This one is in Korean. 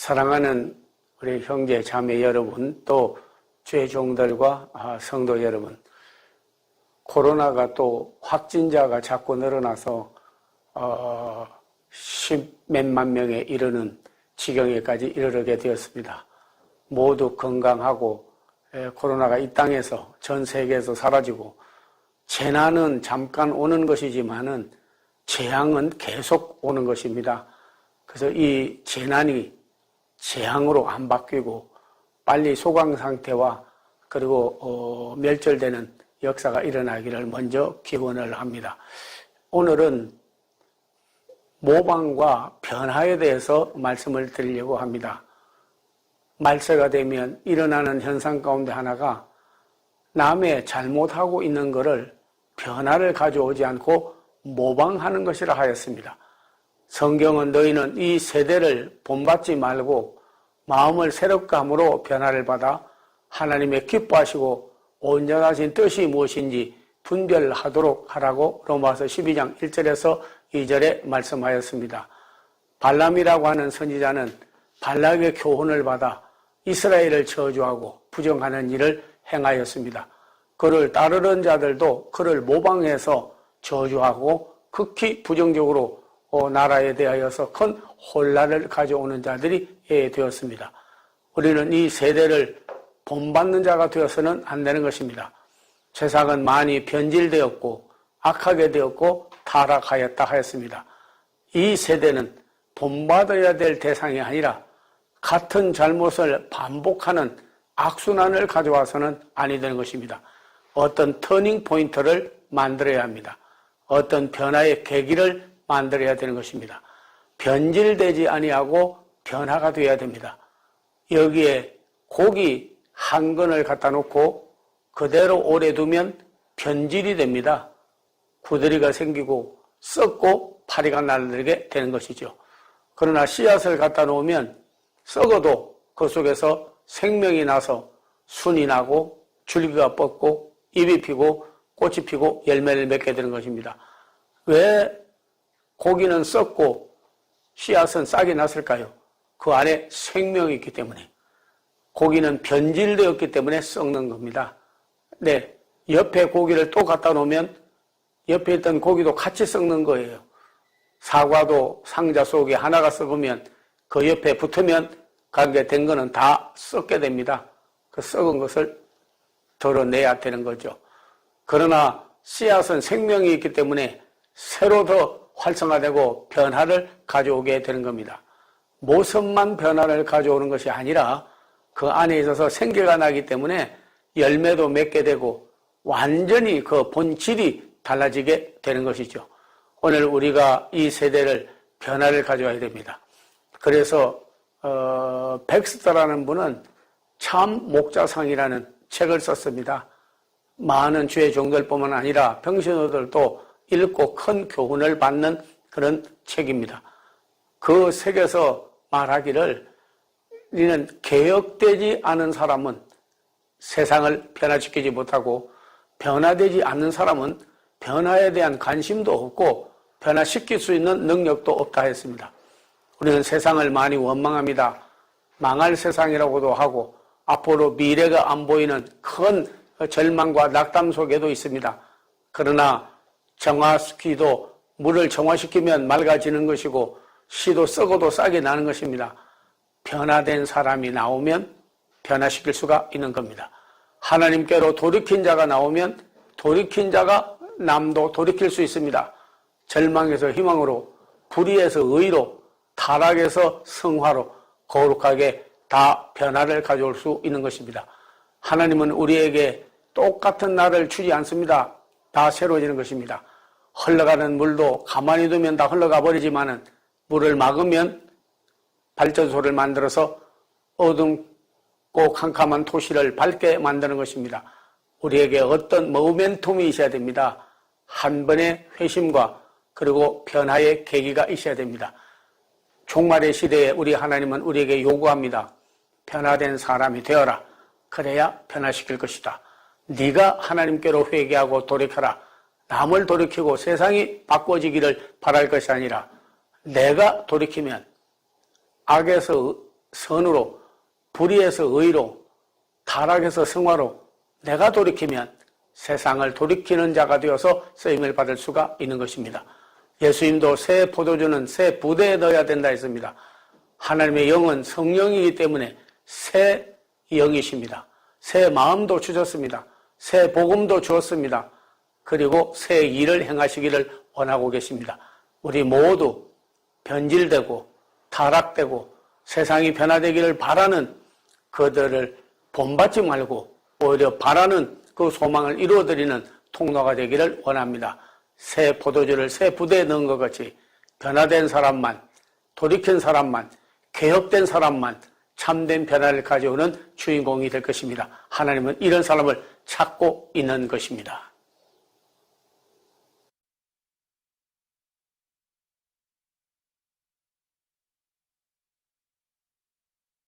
사랑하는 우리 형제 자매 여러분, 또 주의 종들과 성도 여러분, 코로나가 또 확진자가 자꾸 늘어나서 10몇만 명에 이르는 지경에까지 이르게 되었습니다. 모두 건강하고 코로나가 이 땅에서 전 세계에서 사라지고, 재난은 잠깐 오는 것이지만은 재앙은 계속 오는 것입니다. 그래서 이 재난이 재앙으로 안 바뀌고 빨리 소강 상태와 그리고 멸절되는 역사가 일어나기를 먼저 기원을 합니다. 오늘은 모방과 변화에 대해서 말씀을 드리려고 합니다. 말세가 되면 일어나는 현상 가운데 하나가 남의 잘못하고 있는 것을 변화를 가져오지 않고 모방하는 것이라 하였습니다. 성경은 너희는 이 세대를 본받지 말고 마음을 새롭게 함으로 변화를 받아 하나님의 기뻐하시고 온전하신 뜻이 무엇인지 분별하도록 하라고 로마서 12장 1절에서 2절에 말씀하였습니다. 발람이라고 하는 선지자는 발락의 교훈을 받아 이스라엘을 저주하고 부정하는 일을 행하였습니다. 그를 따르는 자들도 그를 모방해서 저주하고 극히 부정적으로 나라에 대하여서 큰 혼란을 가져오는 자들이 되었습니다. 우리는 이 세대를 본받는 자가 되어서는 안 되는 것입니다. 세상은 많이 변질되었고 악하게 되었고 타락하였다 하였습니다. 이 세대는 본받아야 될 대상이 아니라 같은 잘못을 반복하는 악순환을 가져와서는 아니 되는 것입니다. 어떤 터닝 포인트를 만들어야 합니다. 어떤 변화의 계기를 만들어야 되는 것입니다. 변질되지 아니하고 변화가 되어야 됩니다. 여기에 고기 한 근을 갖다 놓고 그대로 오래 두면 변질이 됩니다. 구더기가 생기고 썩고 파리가 날리게 되는 것이죠. 그러나 씨앗을 갖다 놓으면 썩어도 그 속에서 생명이 나서 순이 나고 줄기가 뻗고 잎이 피고 꽃이 피고 열매를 맺게 되는 것입니다. 왜 고기는 썩고 씨앗은 싹이 났을까요? 그 안에 생명이 있기 때문에. 고기는 변질되었기 때문에 썩는 겁니다. 네, 옆에 고기를 또 갖다 놓으면 옆에 있던 고기도 같이 썩는 거예요. 사과도 상자 속에 하나가 썩으면 그 옆에 붙으면 관계된 거는 다 썩게 됩니다. 그 썩은 것을 덜어내야 되는 거죠. 그러나 씨앗은 생명이 있기 때문에 새로 더 활성화되고 변화를 가져오게 되는 겁니다. 모습만 변화를 가져오는 것이 아니라 그 안에 있어서 생기가 나기 때문에 열매도 맺게 되고 완전히 그 본질이 달라지게 되는 것이죠. 오늘 우리가 이 세대를 변화를 가져와야 됩니다. 그래서 백스터라는 분은 참 목자상이라는 책을 썼습니다. 많은 주의 종들뿐만 아니라 평신도들도 읽고 큰 교훈을 받는 그런 책입니다. 그 책에서 말하기를 우리는 개혁되지 않은 사람은 세상을 변화시키지 못하고 변화되지 않는 사람은 변화에 대한 관심도 없고 변화시킬 수 있는 능력도 없다 했습니다. 우리는 세상을 많이 원망합니다. 망할 세상이라고도 하고 앞으로 미래가 안 보이는 큰 절망과 낙담 속에도 있습니다. 그러나 정화시키도 물을 정화시키면 맑아지는 것이고 씨도 썩어도 싹이 나는 것입니다. 변화된 사람이 나오면 변화시킬 수가 있는 겁니다. 하나님께로 돌이킨 자가 나오면 돌이킨 자가 남도 돌이킬 수 있습니다. 절망에서 희망으로, 불의에서 의로, 타락에서 성화로 거룩하게 다 변화를 가져올 수 있는 것입니다. 하나님은 우리에게 똑같은 날을 주지 않습니다. 다 새로워지는 것입니다. 흘러가는 물도 가만히 두면 다 흘러가 버리지만은 물을 막으면 발전소를 만들어서 어둡고 캄캄한 도시를 밝게 만드는 것입니다. 우리에게 어떤 모멘텀이 있어야 됩니다. 한 번의 회심과 그리고 변화의 계기가 있어야 됩니다. 종말의 시대에 우리 하나님은 우리에게 요구합니다. 변화된 사람이 되어라. 그래야 변화시킬 것이다. 네가 하나님께로 회개하고 돌이켜라. 남을 돌이키고 세상이 바꿔지기를 바랄 것이 아니라 내가 돌이키면 악에서 선으로, 불의에서 의로, 타락에서 성화로 내가 돌이키면 세상을 돌이키는 자가 되어서 쓰임을 받을 수가 있는 것입니다. 예수님도 새 포도주는 새 부대에 넣어야 된다 했습니다. 하나님의 영은 성령이기 때문에 새 영이십니다. 새 마음도 주셨습니다. 새 복음도 주었습니다. 그리고 새 일을 행하시기를 원하고 계십니다. 우리 모두 변질되고 타락되고 세상이 변화되기를 바라는 그들을 본받지 말고 오히려 바라는 그 소망을 이루어드리는 통로가 되기를 원합니다. 새 포도주를 새 부대에 넣은 것 같이 변화된 사람만, 돌이킨 사람만, 개혁된 사람만 참된 변화를 가져오는 주인공이 될 것입니다. 하나님은 이런 사람을 찾고 있는 것입니다.